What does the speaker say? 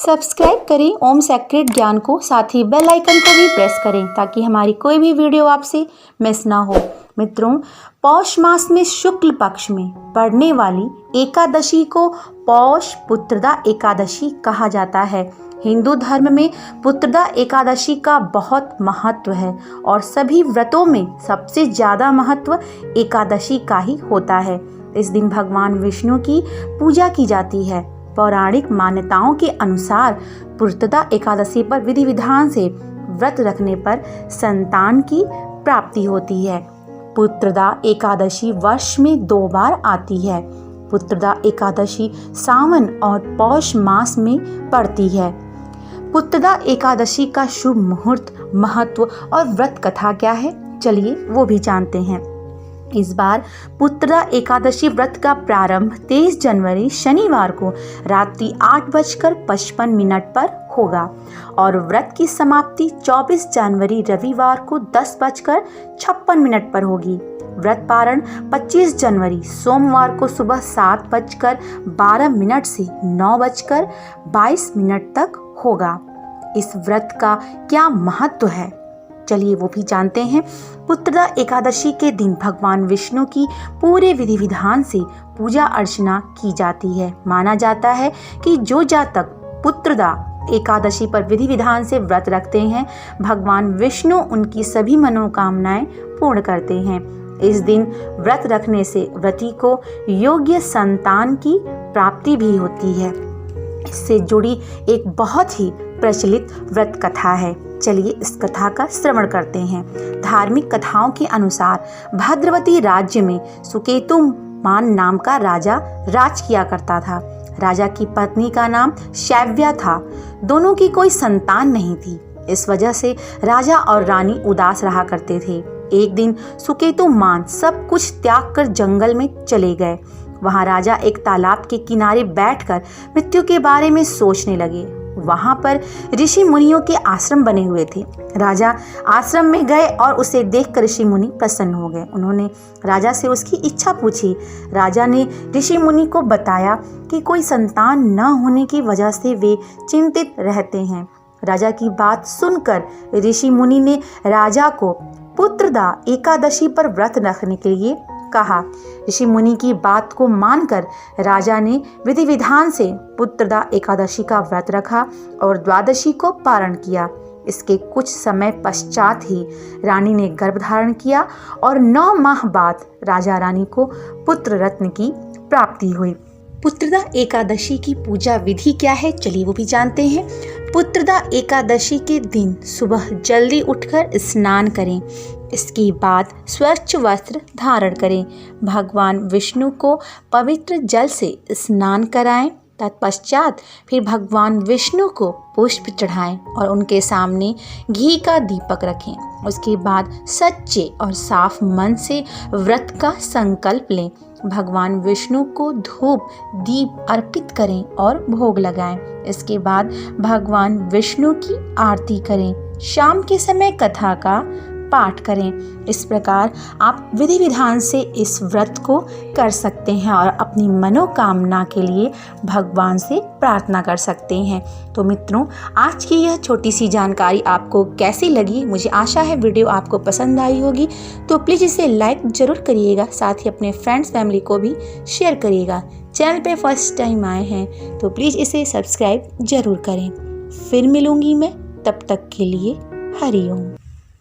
Subscribe करें ओम sacred ज्ञान को, साथ ही बेल आइकन को भी प्रेस करें ताकि हमारी कोई भी वीडियो आपसे मिस ना हो। मित्रों, पौष मास में शुक्ल पक्ष में पड़ने वाली एकादशी को पौष पुत्रदा एकादशी कहा जाता है। हिंदू धर्म में पुत्रदा एकादशी का बहुत महत्व है और सभी व्रतों में सबसे ज़्यादा महत्व एकादशी का ही होता है। इस दिन भगवान विष्णु की पूजा की जाती है। पौराणिक मान्यताओं के अनुसार पुत्रदा एकादशी पर विधि विधान से व्रत रखने पर संतान की प्राप्ति होती है। पुत्रदा एकादशी वर्ष में 2 बार आती है। पुत्रदा एकादशी सावन और पौष मास में पड़ती है। पुत्रदा एकादशी का शुभ मुहूर्त, महत्व और व्रत कथा क्या है, चलिए वो भी जानते हैं। इस बार पुत्रदा एकादशी व्रत का प्रारंभ 23 जनवरी शनिवार को रात्रि 8:55 पर होगा और व्रत की समाप्ति 24 जनवरी रविवार को 10:56 पर होगी। व्रत पारण 25 जनवरी सोमवार को सुबह 7:12 से 9:22 तक होगा। इस व्रत का क्या महत्व है, चलिए वो भी जानते हैं। पुत्रदा एकादशी के दिन भगवान विष्णु की पूरे विधि विधान से पूजा अर्चना की जाती है। माना जाता है कि जो जातक पुत्रदा एकादशी पर विधि विधान से व्रत रखते हैं, भगवान विष्णु उनकी सभी मनोकामनाएं पूर्ण करते हैं। इस दिन व्रत रखने से व्रती को योग्य संतान की प्राप्ति भी होती है। इससे जुड़ी एक बहुत ही प्रचलित व्रत कथा है, चलिए इस कथा का श्रवण करते हैं। धार्मिक कथाओं के अनुसार भद्रवती राज्य में सुकेतुमान नाम का राजा राज किया करता था। राजा की पत्नी का नाम शैव्या था। दोनों की कोई संतान नहीं थी। इस वजह से राजा और रानी उदास रहा करते थे। एक दिन सुकेतुमान सब कुछ त्याग कर जंगल में चले गए। वहां राजा एक तालाब के किनारे बैठकर मृत्यु के बारे में सोचने लगे। वहां पर ऋषि मुनियों के आश्रम बने हुए थे। राजा आश्रम में गए और उसे देखकर ऋषि मुनि प्रसन्न हो गए। उन्होंने राजा से उसकी इच्छा पूछी। राजा ने ऋषि मुनि को बताया कि कोई संतान न होने की वजह से वे चिंतित रहते हैं। राजा की बात सुनकर ऋषि मुनि ने राजा को पुत्रदा एकादशी पर व्रत रखने के लिए कहा। ऋषि मुनि की बात को मानकर राजा ने विधि विधान से पुत्रदा एकादशी का व्रत रखा और द्वादशी को पारण किया। इसके कुछ समय पश्चात ही रानी ने गर्भ धारण किया और 9 माह बाद राजा रानी को पुत्र रत्न की प्राप्ति हुई। पुत्रदा एकादशी की पूजा विधि क्या है, चलिए वो भी जानते हैं। पुत्रदा एकादशी के दिन सुबह जल्दी उठकर स्नान करें। इसके बाद स्वच्छ वस्त्र धारण करें। भगवान विष्णु को पवित्र जल से स्नान कराएं। तत्पश्चात फिर भगवान विष्णु को पुष्प चढ़ाएं और उनके सामने घी का दीपक रखें। उसके बाद सच्चे और साफ मन से व्रत का संकल्प लें। भगवान विष्णु को धूप दीप अर्पित करें और भोग लगाएं। इसके बाद भगवान विष्णु की आरती करें। शाम के समय कथा का पाठ करें। इस प्रकार आप विधि विधान से इस व्रत को कर सकते हैं और अपनी मनोकामना के लिए भगवान से प्रार्थना कर सकते हैं। तो मित्रों, आज की यह छोटी सी जानकारी आपको कैसी लगी, मुझे आशा है वीडियो आपको पसंद आई होगी। तो प्लीज़ इसे लाइक ज़रूर करिएगा, साथ ही अपने फ्रेंड्स फैमिली को भी शेयर करिएगा। चैनल पे फर्स्ट टाइम आए हैं तो प्लीज़ इसे सब्सक्राइब ज़रूर करें। फिर मिलूँगी मैं, तब तक के लिए हरि ओम।